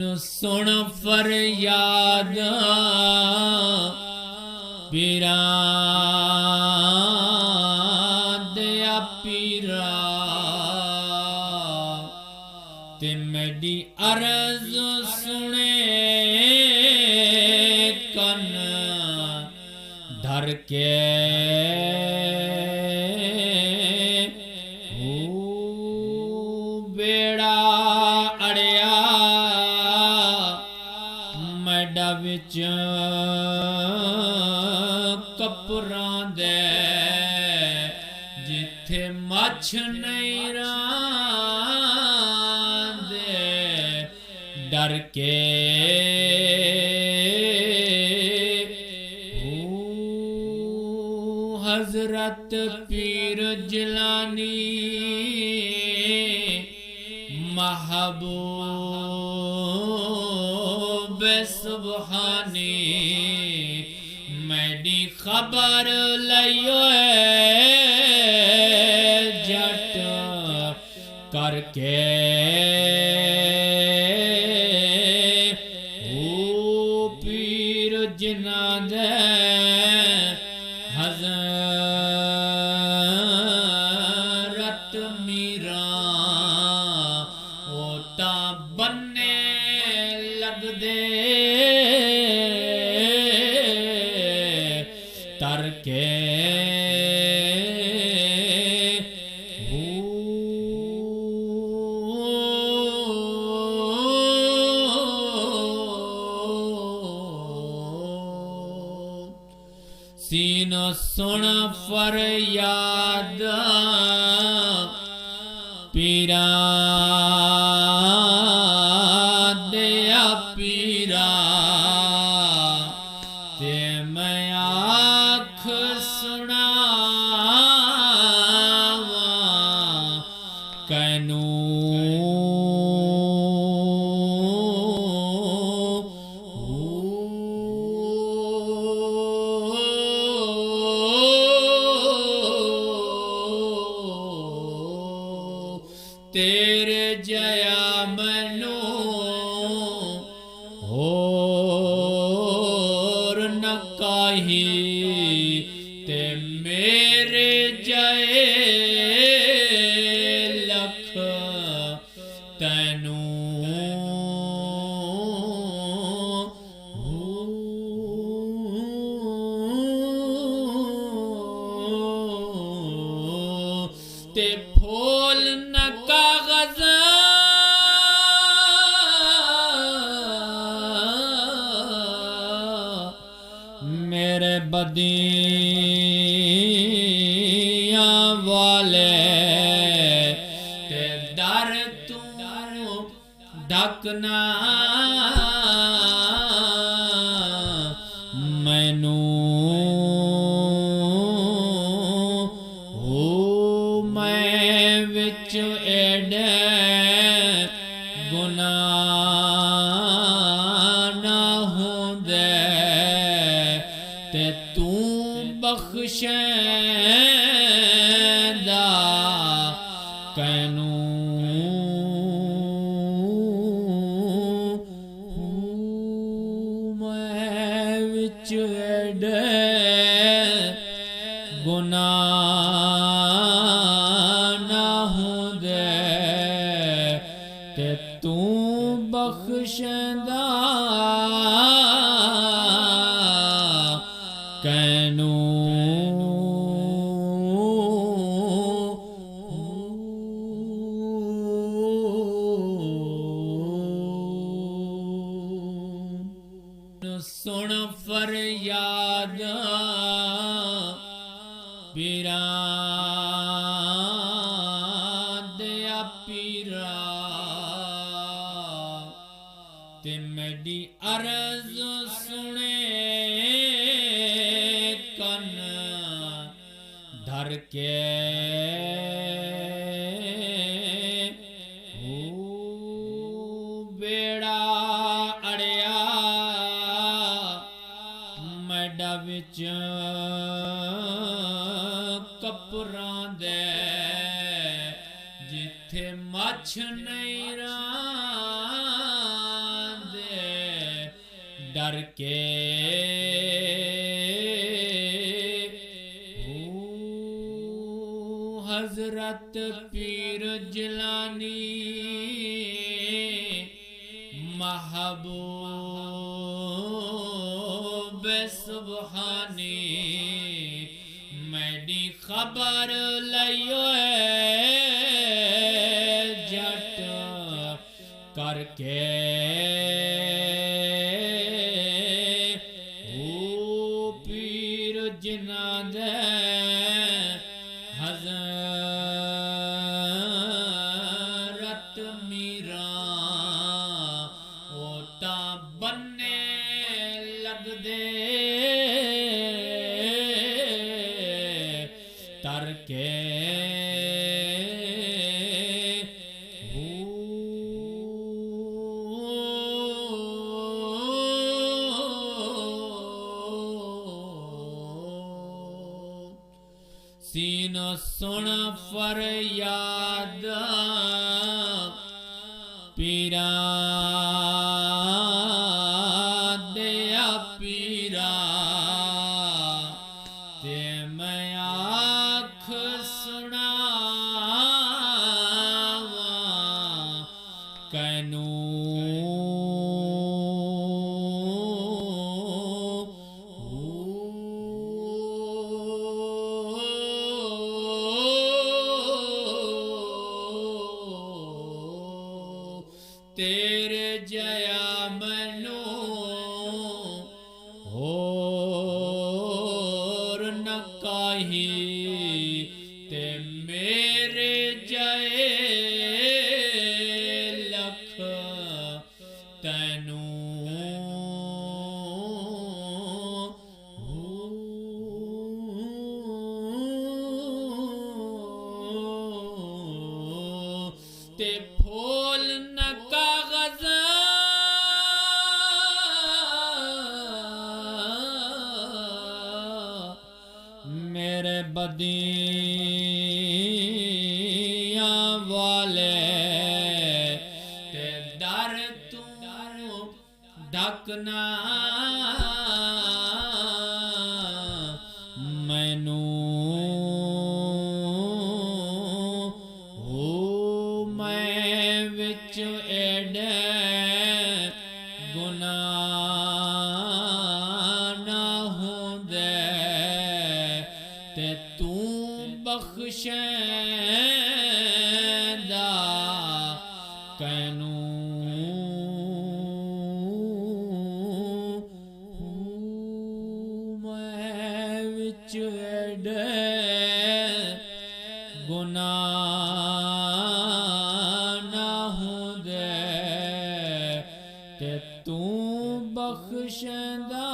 सुन फरियाद पीरा दया पीरा ते मेरी अर्ज सुने कन धर के बेड़ा अड़िया मैडा विच कपरां दे जिथे मछ नहीं रांदे डर के हजरत पीर जिलानी महबूब सुबहानी मेरी खबर लियो जट करके पीर जिना दे हज़रत मीरा ओता बन्ने लग दे तर के सीन सुन फरियाद पीरा दया पीरा ते मैं आँख सुनावा कैनू तेरे जया मनो होर न काही ते मेरे जय लख तैनू ते फूल न कागज मेरे बदिया वाले ते दर तू ढकना मैनू विच एडे गुनाह ना होंदे ते तू बख्शेंदा कैनू मैं विच एडे गुनाह ते तू बख्शदा कैनू सुन फरियाद पीरा दया पीरा ते मेरी अर्ज सुने कन धर के बेड़ा अड़िया मैडा विच कपरां दे जिथे मछ नहीं रांदे डर के हजरत पीर जिलानी महबूब सुबहानी मैडी खबर लियो जट करके पीर जिना दे हज़रत मीरा ओता बन्ने लगदे तरके सीनो सुन फरियाद पीरा दया पीरा ते मैं आँख सुनावा कैनू तेरे जया मनो होर न काही ते मेरे जय लख तैनू ते फूल न कागज मेरे बदिया वाले ते दर तू ढकना मैनू विच एडे गुनाह ना होंदे ते तू बख्शेंदा कैनू मैं विच एडे गुनाह ते तू बख्शदा